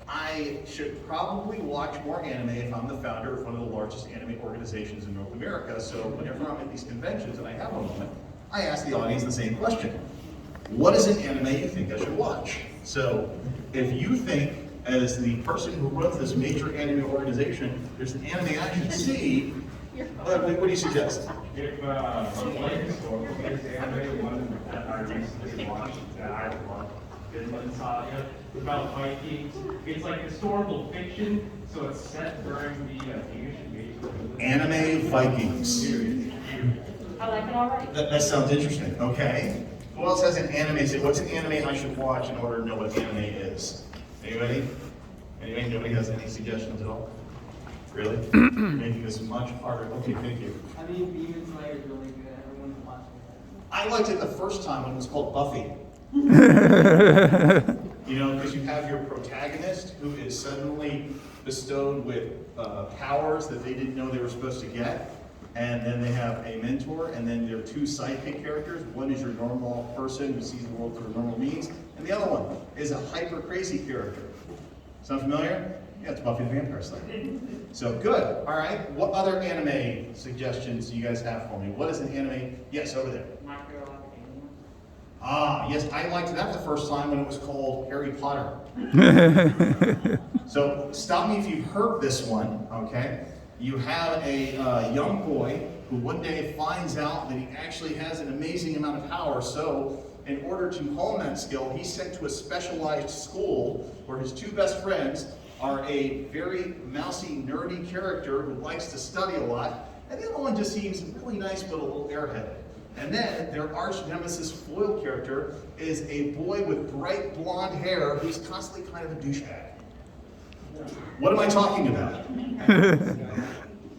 I should probably watch more anime if I'm the founder of one of the largest anime organizations in North America. So whenever I'm at these conventions and I have a moment, I ask the audience the same question. What is an anime you think I should watch? So if you think, as the person who runs this major anime organization, there's an anime I should see, what do you suggest? If one historical based anime, one that I recently watched that I love, Vinland Saga, it's about Vikings. It's like historical fiction, so it's set during the Danish invasion. Anime Vikings. I like it already. That sounds interesting. Okay. Who else has an anime? Say, what's an anime I should watch in order to know what anime is? Anybody? Anybody? Nobody has any suggestions at all? Really? You're making this much harder. Okay, thank you. I mean, Demon Slayer is really good. Everyone's watching it. I liked it the first time when it was called Buffy. You know, because you have your protagonist who is suddenly bestowed with powers that they didn't know they were supposed to get. And then they have a mentor, and then there are two sidekick characters. One is your normal person who sees the world through normal means, and the other one is a hyper crazy character. Sound familiar? Yeah, it's Buffy the Vampire Slayer. So good. All right. What other anime suggestions do you guys have for me? What is an anime? Yes, over there. My Hero Academia. Ah, yes, I liked that the first time when it was called Harry Potter. So stop me if you've heard this one, okay? You have a young boy who one day finds out that he actually has an amazing amount of power. So in order to hone that skill, he's sent to a specialized school where his two best friends are a very mousy, nerdy character who likes to study a lot, and the other one just seems really nice but a little airheaded. And then their arch nemesis foil character is a boy with bright blonde hair who's constantly kind of a douchebag. What am I talking about?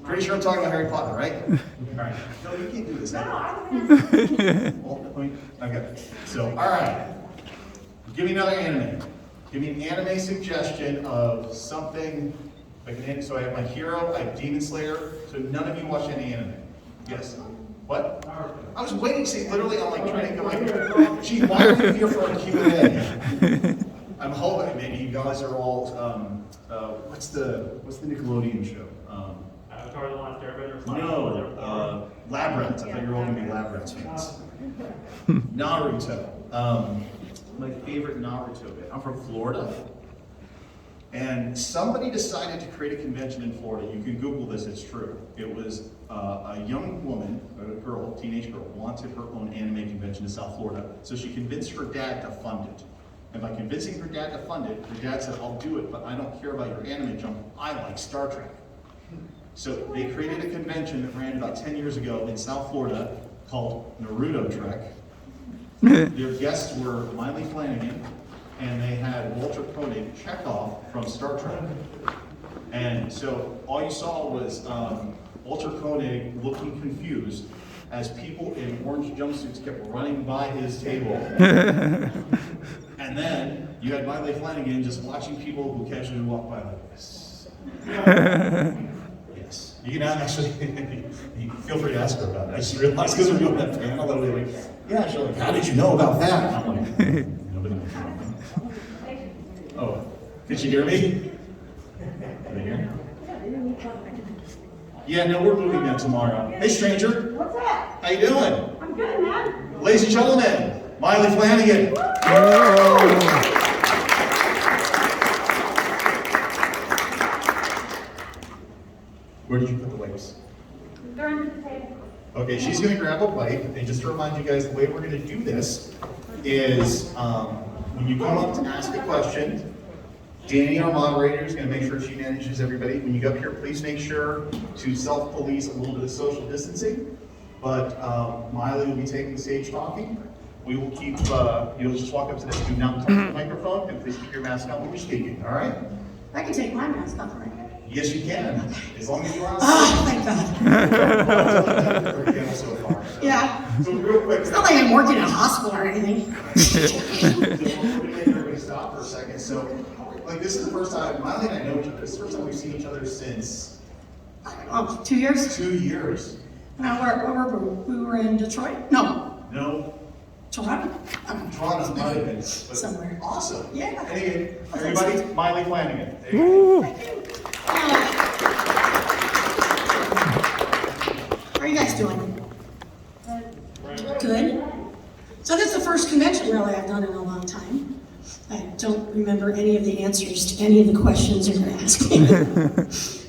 Pretty sure I'm talking about Harry Potter, right? All right. No, you can't do this. No, I don't Okay. So, all right. Give me another anime. Give me an anime suggestion of something. So I have My Hero, I have Demon Slayer. So none of you watch any anime. Yes. What? Naruto. I was waiting to say, literally, I'm like trying to go like, gee, why are you here for a Q&A? I'm hoping maybe you guys are all, what's the Nickelodeon show? Avatar: The Last Airbender. No, Lab Rats. I thought you were all gonna be Lab Rats fans. Naruto. My favorite Naruto bit. I'm from Florida. And somebody decided to create a convention in Florida. You can Google this, it's true. It was a young woman, a girl, teenage girl, wanted her own anime convention in South Florida. So she convinced her dad to fund it. And by convincing her dad to fund it, her dad said, I'll do it, but I don't care about your anime junk. I like Star Trek. So they created a convention that ran about 10 years ago in South Florida called Naruto Trek. Their guests were Maile, Flanagan, and they had Walter Koenig, Chekhov from Star Trek. And so all you saw was Walter Koenig looking confused as people in orange jumpsuits kept running by his table. And then you had Maile Flanagan just watching people who casually walk by like this. Yes. You can actually, feel free to ask her about it. I just realized because we're doing that panel, I'll be like, yeah, she's like, how did you know about that? And I'm like, nobody knows. Oh, did she hear me? Are they here? Yeah, no, we're moving that tomorrow. Hey, stranger. What's that? How you doing? I'm good, man. Ladies and gentlemen, Maile Flanagan. Where did you put the wipes? They're under the table. Okay, she's gonna grab a wipe, and just to remind you guys, the way we're gonna do this is, when you come up to ask a question, Danny, our moderator, is gonna make sure she manages everybody. When you go up here, please make sure to self-police a little bit of social distancing. But Maile will be taking the stage talking. We will keep, you'll just walk up to this, do not touch the microphone, and please keep your mask on when you're speaking, all right? I can take my mask off, right? Yes, you can, as long as you're on. Oh, thank God. So far. Yeah. So real quick. It's not like I'm working in a hospital or anything. We're gonna make everybody stop for a second. So, like, this is the first time, Maile and I know each other. This is the first time we've seen each other since Oh, 2 years? 2 years. We were in Detroit? No, No, Toronto? Toronto might have been. But Somewhere. Awesome. Yeah. Hey, everybody, Maile Flanagan. There you go. How are you guys doing? Good. So this is the first convention really I've done in a long time. I don't remember any of the answers to any of the questions you're going to ask me.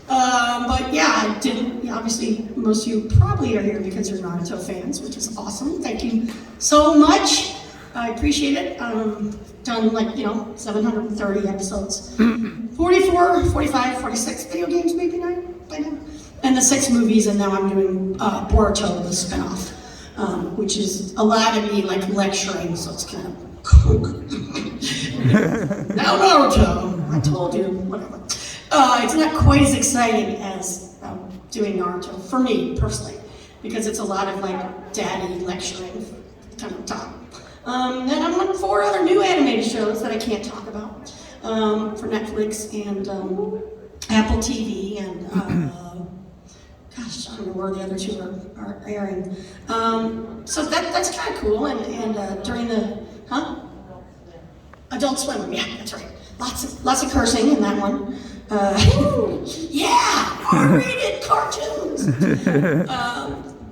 But yeah, I didn't. Yeah, obviously, most of you probably are here because you're Naruto fans, which is awesome. Thank you so much. I appreciate it. Done like 730 episodes, 44, 45, 46 video games maybe now, by now, and the 6 movies, and now I'm doing Boruto, the spinoff, which is a lot of me like lecturing, so it's kind of. Now Naruto, I told you, whatever. It's not quite as exciting as doing Naruto, for me personally, because it's a lot of like daddy lecturing kind of talk. And I'm on 4 other new animated shows that I can't talk about for Netflix and Apple TV and gosh, I don't know where the other 2 are airing. So that's kind of cool. And during the Adult Swim, yeah, that's right. Lots of cursing in that one. Yeah, R-rated cartoons.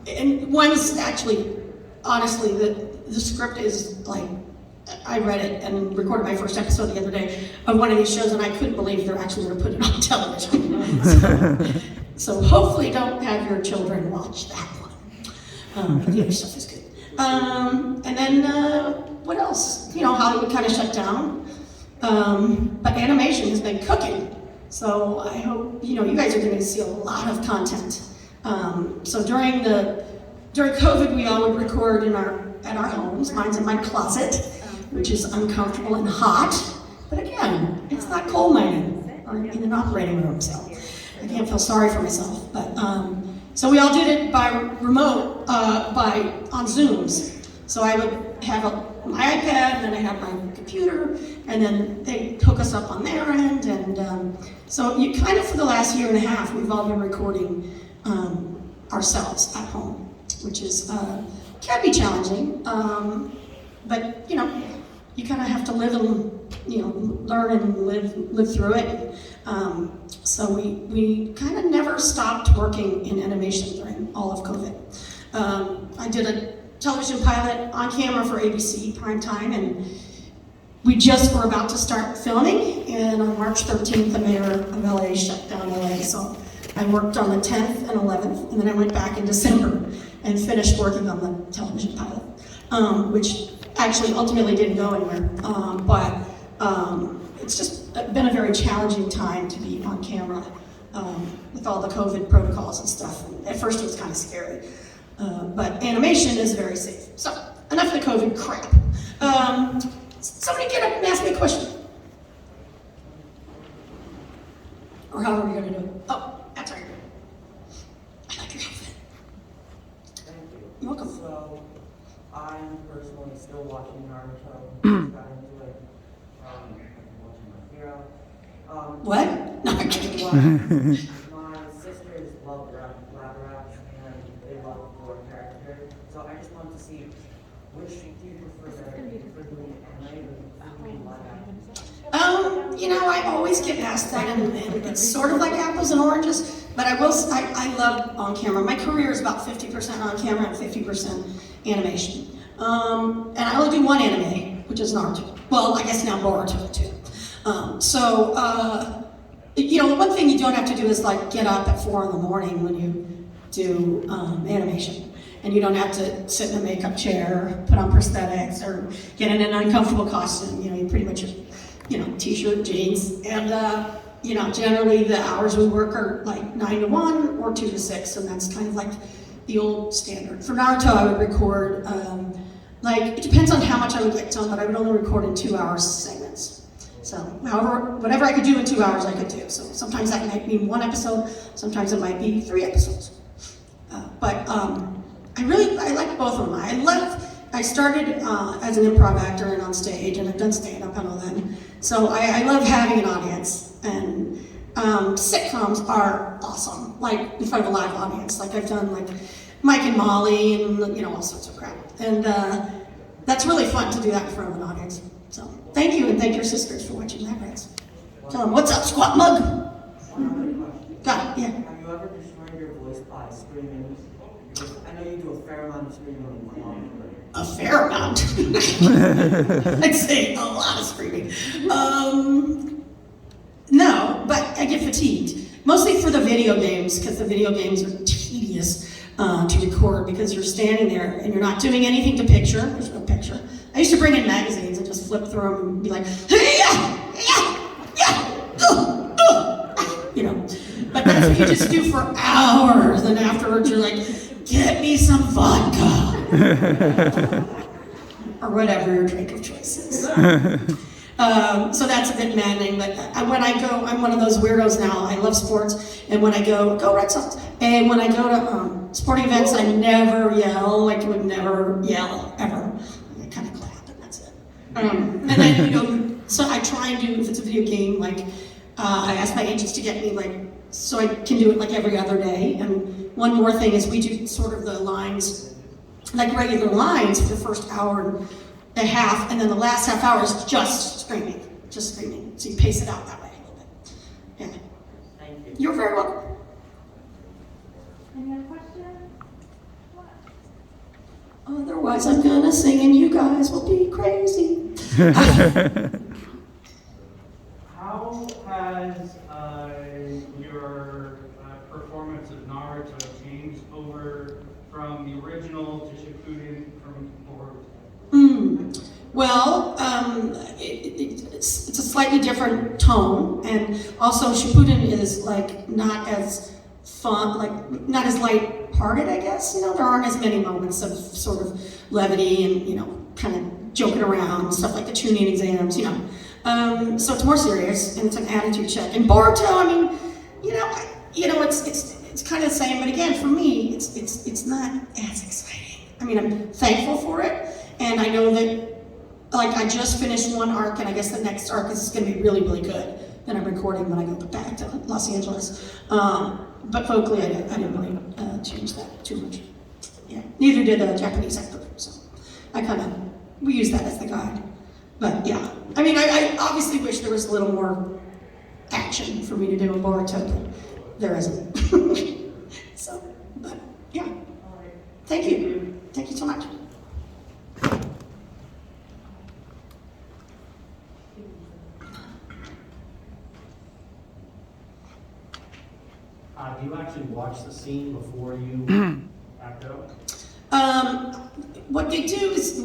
And one's actually, honestly, the script is like, I read it and recorded my first episode the other day of one of these shows, and I couldn't believe they're actually going to put it on television. So hopefully don't have your children watch that one. But the other stuff is good. And then, what else? Hollywood kind of shut down. But animation has been cooking. So I hope, you guys are going to see a lot of content. So during COVID, we all would record at our homes. Mine's in my closet, which is uncomfortable and hot. But again, it's not coal mining or in an operating room, so I can't feel sorry for myself. But so we all did it by remote, on Zooms. So I would have my iPad, and then I have my computer, and then they hook us up on their end. And so you kind of, for the last year and a half, we've all been recording ourselves at home, which is can be challenging. But you kind of have to live and learn and live through it. So we kind of never stopped working in animation during all of COVID. I did a television pilot on camera for ABC primetime, and we just were about to start filming, and on March 13th, the mayor of LA shut down LA, so I worked on the 10th and 11th, and then I went back in December and finished working on the television pilot, which actually ultimately didn't go anywhere, but it's just been a very challenging time to be on camera with all the COVID protocols and stuff. At first it was kind of scary. But animation is very safe. So, enough of the COVID crap. Somebody get up and ask me a question. Or how are we going to do it? Oh, that's right. I like your outfit. Thank you. You're welcome. So, I'm personally still watching Naruto. Got into it. Watching my hero. What? No, I'm kidding. My sisters love lab rats, and they love your character. So I just wanted to see which do you prefer better? Do you prefer doing anime or doing live action? I always get asked that, and it's sort of like apples and oranges, but I love on camera. My career is about 50% on camera and 50% animation. And I only do one anime, which is Naruto. Well, I guess now Boruto too. The one thing you don't have to do is like get up at 4 a.m. when you do animation. And you don't have to sit in a makeup chair, put on prosthetics, or get in an uncomfortable costume. You pretty much, t-shirt, jeans. And, generally the hours we work are like 9 to 1 or 2 to 6. And that's kind of like the old standard. For Naruto, I would record, it depends on how much I would get done, but I would only record in 2-hour segments. So whatever I could do in 2 hours, I could do. So sometimes that might be 1 episode, sometimes it might be 3 episodes. I like both of them. I started as an improv actor and on stage, and I've done stand-up and all that. So I love having an audience, and sitcoms are awesome, like in front of a live audience. Like I've done like Mike and Molly and all sorts of crap. And that's really fun to do that in front of an audience. So thank you, and thank your sisters for watching Labrats. Tell them, what's up, squat mug? One other question. Got it, yeah. Have you ever destroyed your voice by screaming? Because I know you do a fair amount of screaming in my mom. A fair amount. I'd say a lot of screaming. No, but I get fatigued. Mostly for the video games, because the video games are tedious to record because you're standing there and you're not doing anything to picture. There's no picture. I used to bring in magazines and just flip through them and be like, hey, you know. But that's what you just do for hours, and afterwards you're like, get me some vodka. Or whatever your drink of choice is. So that's a bit maddening, but when I go, I'm one of those weirdos now. I love sports, and when I go Red Sox, and when I go to sporting events, I never yell. I would never yell, ever. I kind of clap, and that's it. And then, you know, so I try and do, if it's a video game, like, I ask my agents to get me, like, so I can do it like every other day. And one more thing is we do sort of the lines, like regular lines for the first hour and a half, and then the last half hour is just screaming. So you pace it out that way a little bit. Yeah. Thank you. You're very welcome. Any other questions? Otherwise, I'm gonna sing and you guys will be crazy. How has your performance of Naruto changed over from the original to Shippuden from Boruto? Well, it's a slightly different tone, and also Shippuden is like not as fun, like not as light-hearted, I guess. You know, there aren't as many moments of sort of levity and, you know, kind of joking around, stuff like the tuning exams, you know. So it's more serious, and it's an attitude check. And Boruto, I mean, it's kind of the same, but again, for me, it's not as exciting. I mean, I'm thankful for it, and I know that, like, I just finished one arc, and I guess the next arc is going to be really, really good that I'm recording when I go back to Los Angeles. But vocally, I didn't really change that too much. Yeah, neither did a Japanese actor, so we use that as the guide. But yeah, I mean, I obviously wish there was a little more action for me to do in Boruto, but there isn't. So, but yeah, thank you. Thank you so much. Do you actually watch the scene before you act out? What they do is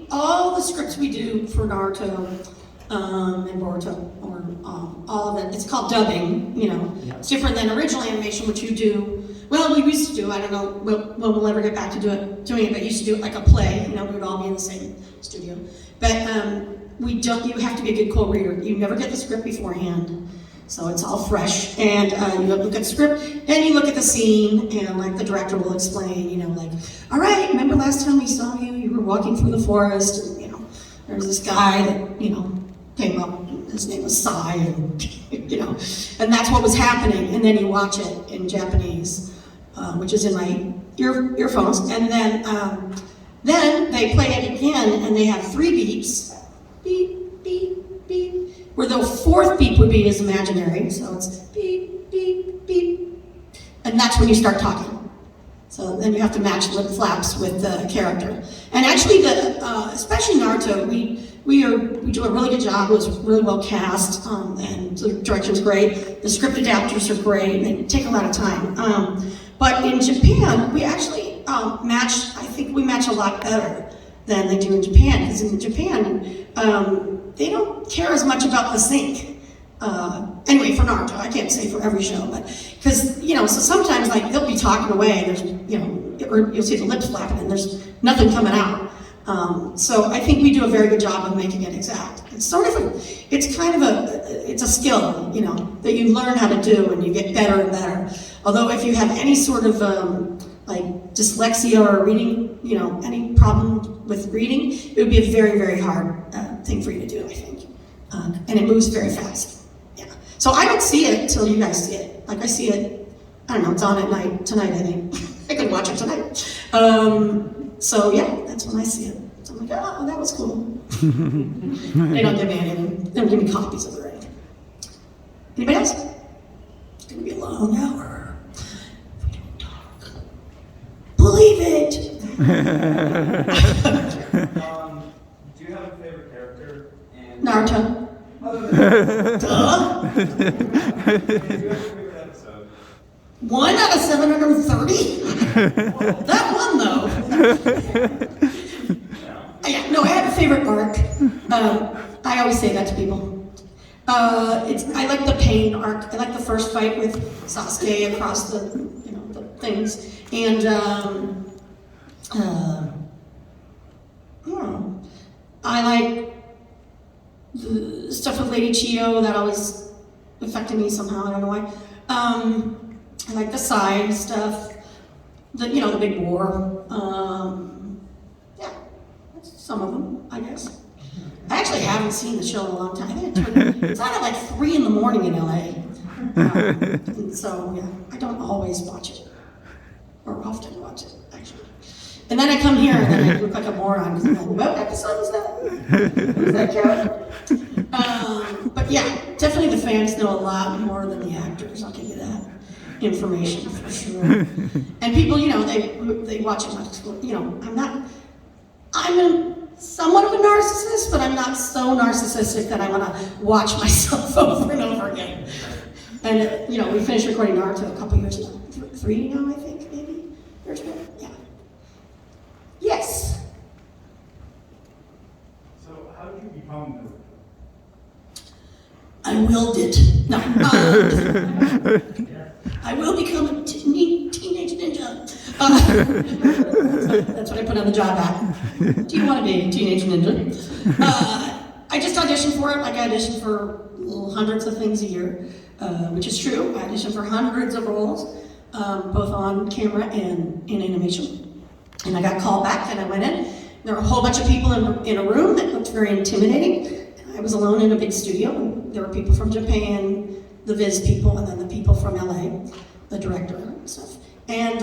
all the scripts we do for Naruto and Boruto, or all of it, it's called dubbing, you know. Yeah. It's different than original animation, which you do, well, we used to do, I don't know when we'll ever get back to doing it, but used to do it like a play, you know, we would all be in the same studio. But you have to be a good co-reader. You never get the script beforehand. So it's all fresh, and you look at the script, and you look at the scene, and like the director will explain, you know, like, all right, remember last time we saw you, you were walking through the forest, and, you know, there was this guy that, you know, came up, his name was Sai, and, you know, and that's what was happening, and then you watch it in Japanese, which is in my earphones, and then they play it again, and they have 3 beeps, beep, beep, beep, where the 4th beep would be his imaginary, so it's beep, beep, beep, and that's when you start talking. So then you have to match lip flaps with the character. And actually, especially Naruto, we do a really good job. It was really well cast, and the direction's great. The script adapters are great, and they take a lot of time. But in Japan, we actually we match a lot better than they do in Japan, because in Japan, they don't care as much about the sync. Anyway, for Naruto, I can't say for every show, but because, you know, so sometimes like they'll be talking away and there's, you know, or you'll see the lips flapping and there's nothing coming out. So I think we do a very good job of making it exact. It's sort of it's a skill, you know, that you learn how to do and you get better and better. Although if you have any sort of like dyslexia or reading, you know, any problem with reading, it would be a very, very hard thing for you to do, I think. And it moves very fast. Yeah. So I don't see it till you guys see it. Like I see it, I don't know, it's on at night, tonight I think. I could watch it tonight. So yeah, that's when I see it. So So I'm like, oh, that was cool. They don't give me anything. They don't give me copies of it or anything. Anybody else? It's gonna be a long hour. If we don't talk. Believe it! Do you have a favorite character? And Naruto. Duh. do you have a favorite episode? 1 out of 730? That one though. No, I have a favorite arc. I always say that to people. I like the pain arc. I like the first fight with Sasuke across the things, and I like the stuff with Lady Chio. That always affected me somehow. I don't know why. I like the side stuff. The big war. Yeah, that's some of them, I guess. I actually haven't seen the show in a long time. I think it's on at like 3 in the morning in LA. And so, yeah, I don't always watch it. Or often watch it, actually. And then I come here and then I look like a moron because I'm like, what episode was that? Was that count? But yeah, definitely the fans know a lot more than the actors. I'll give you that information for sure. And people, they watch it much. I'm somewhat of a narcissist, but I'm not so narcissistic that I want to watch myself over and over again. And, we finished recording Naruto a couple years ago. 3 now, I think, maybe? Years ago? Yeah. Yes. So, how did you become Naruto? I willed it. No. I will become a teenage ninja. That's what I put on the job ad. Do you want to be a teenage ninja? I just auditioned for it, like I audition for hundreds of things a year, which is true. I auditioned for hundreds of roles, both on camera and in animation. And I got called back and I went in. There were a whole bunch of people in a room that looked very intimidating. I was alone in a big studio, and there were people from Japan, the Viz people, and then the people from LA, the director and stuff. And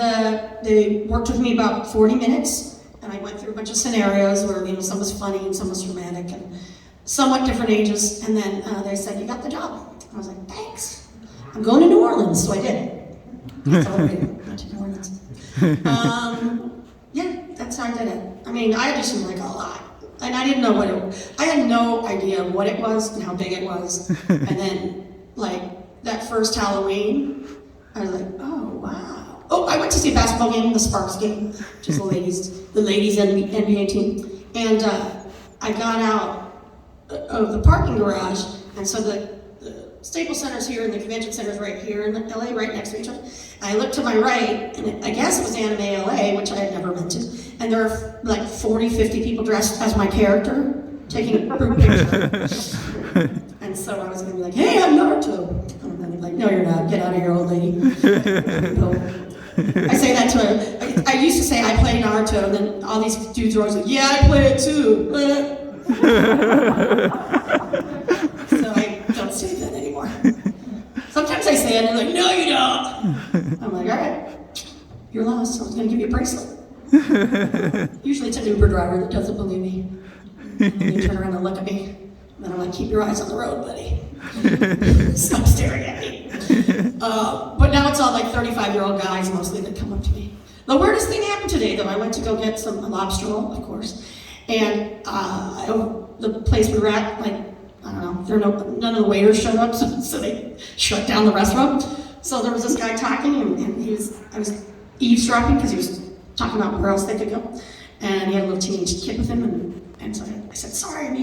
they worked with me about 40 minutes, and I went through a bunch of scenarios where some was funny and some was dramatic and somewhat different ages. And then they said, "You got the job." I was like, "Thanks. I'm going to New Orleans," so I did. That's all I did. Went to New Orleans. Yeah, that's how I did it. I mean, I auditioned like a lot. And I didn't know what it was. I had no idea what it was and how big it was. And then, that first Halloween, I was like, oh, wow. Oh, I went to see a basketball game, the Sparks game, which is the ladies NBA team. And I got out of the parking garage, and so the Staples Center's here and the Convention Center's right here in LA, right next to each other. And I looked to my right, and I guess it was Anime LA, which I had never been to. And there were like 40, 50 people dressed as my character, taking a group picture. And so I was gonna be like, "Hey, I'm Naruto." And then they'd be like, "No, you're not. Get out of here, old lady." I say that to I used to say I play Naruto, and then all these dudes were always like, "Yeah, I play it too." So I don't say that anymore. Sometimes I say it, and they're like, "No, you don't." I'm like, "All right, you're lost. I was gonna give you a bracelet." Usually it's an Uber driver that doesn't believe me. And they turn around and look at me. And then I'm like, "Keep your eyes on the road, buddy." Stop staring at me. But now it's all like 35-year-old guys mostly that come up to me. The weirdest thing happened today, though. I went to go get some lobster roll, of course. And the place we were at, I don't know, none of the waiters showed up, so they shut down the restaurant. So there was this guy talking, and I was eavesdropping because he was talking about where else they could go. And he had a little teenage kid with him, and so I said, "Sorry, I mean,